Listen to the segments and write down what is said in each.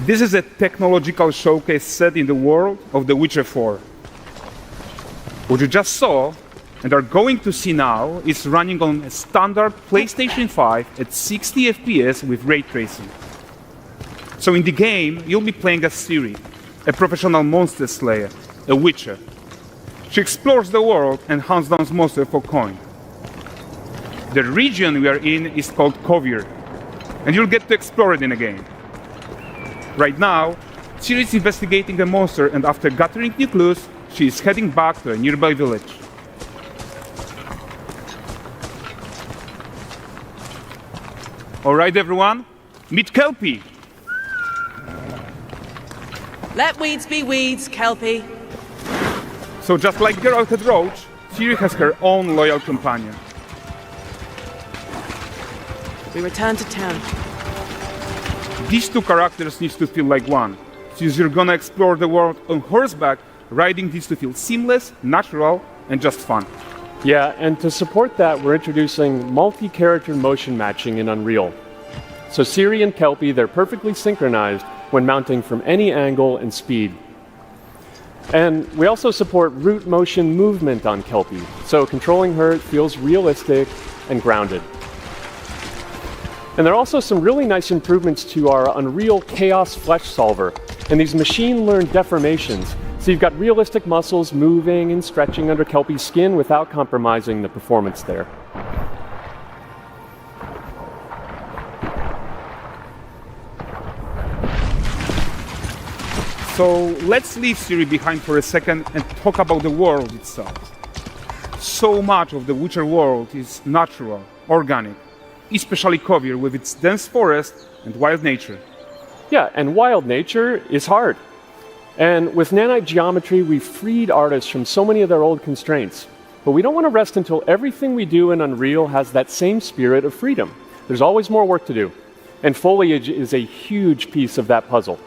This is a technological showcase set in the world of The Witcher 4. What you just saw and are going to see now is running on a standard PlayStation 5 at 60 FPS with ray tracing. So in the game, you'll be playing as Ciri, a professional monster slayer, a witcher. She explores the world and hunts down monsters for coin. The region we are in is called Kovir, and you'll get to explore it in a game. Right now, Ciri is investigating a monster, and after gathering new clues, she is heading back to a nearby village. All right, everyone, meet Kelpie. Let weeds be weeds, Kelpie. So just like Geralt had Roach, Ciri has her own loyal companion. We return to town. These two characters need to feel like one. Since you're gonna explore the world on horseback, riding needs to feel seamless, natural, and just fun. Yeah, and to support that, we're introducing multi-character motion matching in Unreal. So Ciri and Kelpie, they're perfectly synchronized when mounting from any angle and speed. And we also support root motion movement on Kelpie, so controlling her feels realistic and grounded. And there are also some really nice improvements to our Unreal Chaos Flesh Solver and these machine-learned deformations. So you've got realistic muscles moving and stretching under Kelpie's skin without compromising the performance there. So let's leave Ciri behind for a second and talk about the world itself. So much of the Witcher world is natural, organic, especially Kovir with its dense forest and wild nature. Yeah, and wild nature is hard. And with Nanite geometry, we've freed artists from so many of their old constraints. But we don't want to rest until everything we do in Unreal has that same spirit of freedom. There's always more work to do. And foliage is a huge piece of that puzzle.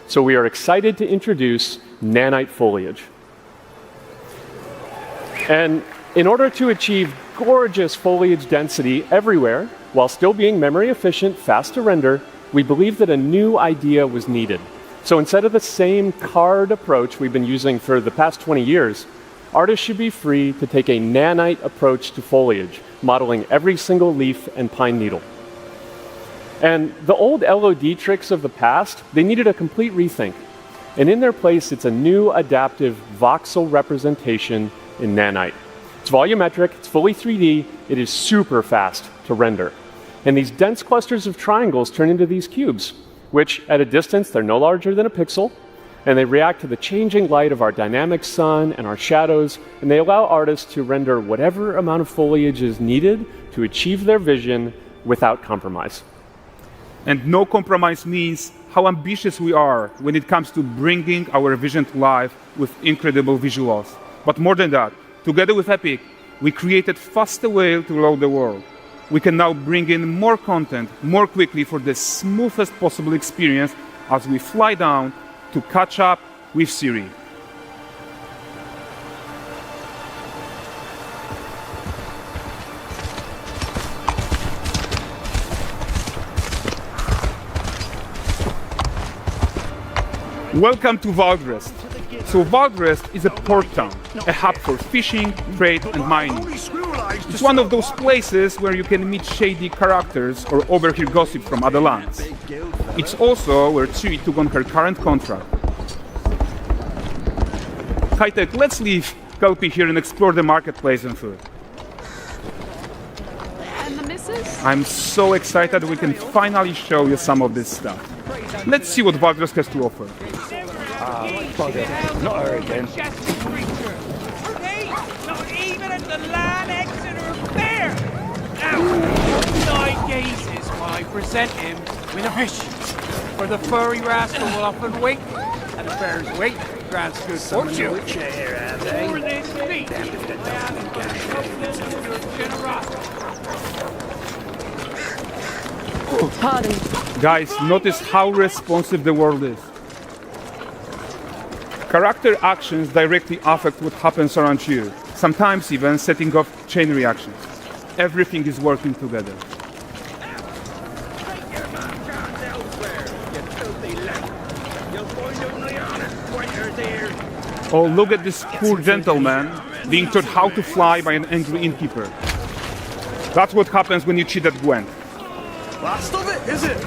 So we are excited to introduce Nanite foliage. And in order to achieve gorgeous foliage density everywhere, while still being memory efficient, fast to render, we believe that a new idea was needed. So instead of the same card approach we've been using for the past 20 years, artists should be free to take a nanite approach to foliage, modeling every single leaf and pine needle. And the old LOD tricks of the past, they needed a complete rethink. And in their place, it's a new adaptive voxel representation in nanite. It's volumetric, it's fully 3D, it is super fast to render. And these dense clusters of triangles turn into these cubes, which at a distance, they're no larger than a pixel, and they react to the changing light of our dynamic sun and our shadows, and they allow artists to render whatever amount of foliage is needed to achieve their vision without compromise. And no compromise means how ambitious we are when it comes to bringing our vision to life with incredible visuals. But more than that, together with Epic, we created faster way to load the world. We can now bring in more content more quickly for the smoothest possible experience as we fly down to catch up with Ciri. Welcome to Vrest. So Vrest is a port town, a hub for fishing, trade and mining. It's one of those places where you can meet shady characters or overhear gossip from other lands. It's also where Ciri took on her current contract. High-tech, let's leave Kelpie here and explore the marketplace and food. And the missus? I'm so excited we can finally show you some of this stuff. Let's see what Vrest has to offer. Bugger. Not her again. Not even at the land Exeter Fair! Now, 9 gazes while I present him with a fish. For the furry rascal will often wait, and the fair's weight grants good fortune. For this feat, I am your generosity. Pardon. Guys, notice how responsive the world is. Character actions directly affect what happens around you, sometimes even setting off chain reactions. Everything is working together. Oh, look at this poor gentleman being taught how to fly by an angry innkeeper. That's what happens when you cheat at Gwent. Last of it, is it?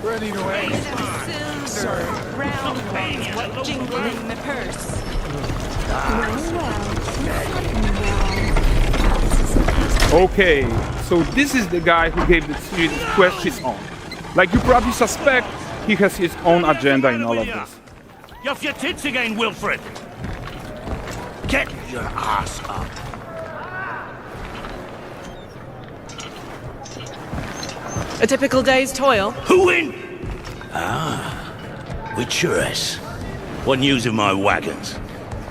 Ready to wait. Round ones, what jingle in the purse. Okay, so this is the guy who gave the series quest his own. Like you probably suspect, he has his own agenda in all of this. You off your tits again, Wilfred? Get your ass up. A typical day's toil. Who in? Ah, Witcheress. What news of my wagons?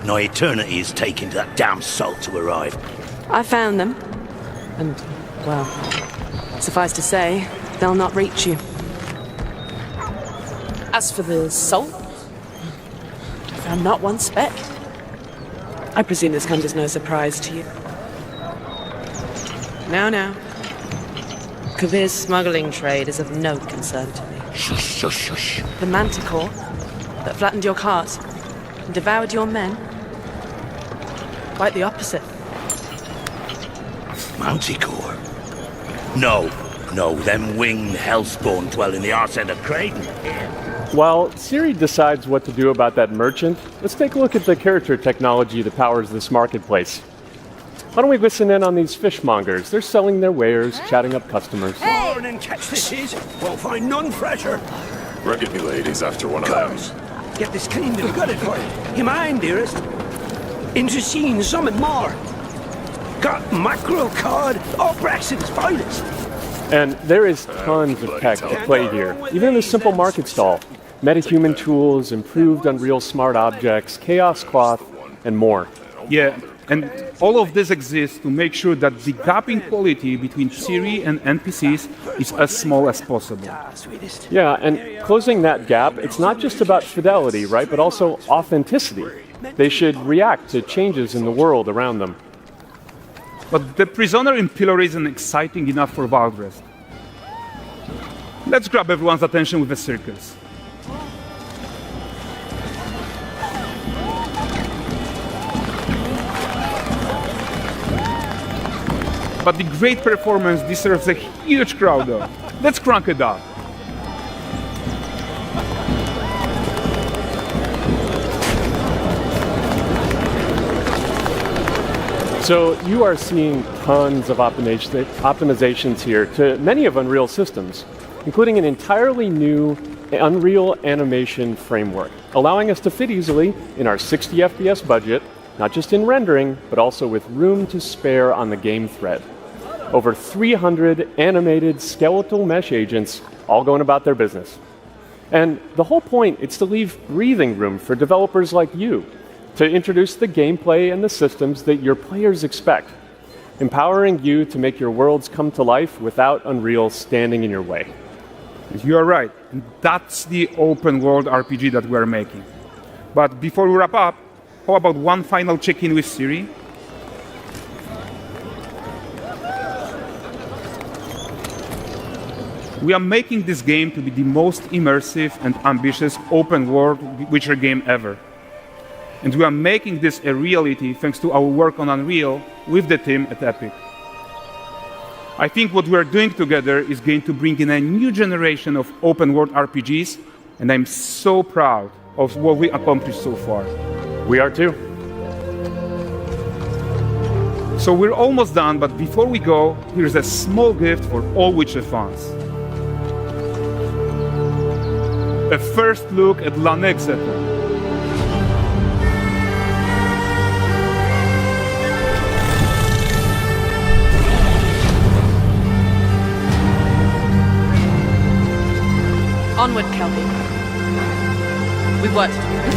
No eternity is taking that damn salt to arrive. I found them. And, well, suffice to say, they'll not reach you. As for the salt, I found not one speck. I presume this comes as no surprise to you. Now. Kavir's smuggling trade is of no concern to me. Shush, shush, shush. The manticore that flattened your cart and devoured your men, quite the opposite. Manticore? No, them winged hellspawn dwell in the arse end of Creighton. While Siri decides what to do about that merchant, let's take a look at the character technology that powers this marketplace. Why don't we listen in on these fishmongers? They're selling their wares, chatting up customers. Morning, catch this is. Won't find none fresher. Reckon me lady's after one of those. Get this cleaned and gutted for you. You mind, dearest? Into seeing something more. Got mackerel cod, all Brexit's finest. And there is tons of tech at play here, even in this simple market stall. Metahuman tools, improved Unreal smart objects, chaos cloth, and more. Yeah, and all of this exists to make sure that the gap in quality between Siri and NPCs is as small as possible. Sweetest. Yeah, and closing that gap, it's not just about fidelity, right, but also authenticity. They should react to changes in the world around them. But the prisoner in pillory isn't exciting enough for wildest. Let's grab everyone's attention with a circus. But the great performance deserves a huge crowd though. Let's crank it up. So you are seeing tons of optimizations here to many of Unreal systems, including an entirely new Unreal animation framework, allowing us to fit easily in our 60 FPS budget, not just in rendering, but also with room to spare on the game thread. Over 300 animated skeletal mesh agents all going about their business. And the whole point is to leave breathing room for developers like you to introduce the gameplay and the systems that your players expect, empowering you to make your worlds come to life without Unreal standing in your way. You are right. And that's the open world RPG that we are making. But before we wrap up, how about one final check-in with Siri? We are making this game to be the most immersive and ambitious open world Witcher game ever. And we are making this a reality thanks to our work on Unreal with the team at Epic. I think what we are doing together is going to bring in a new generation of open world RPGs, and I'm so proud of what we accomplished so far. We are too. So we're almost done, but before we go, here's a small gift for all Witcher fans. A first look at Lanexeter. Onward, Kelpie. We've worked to do.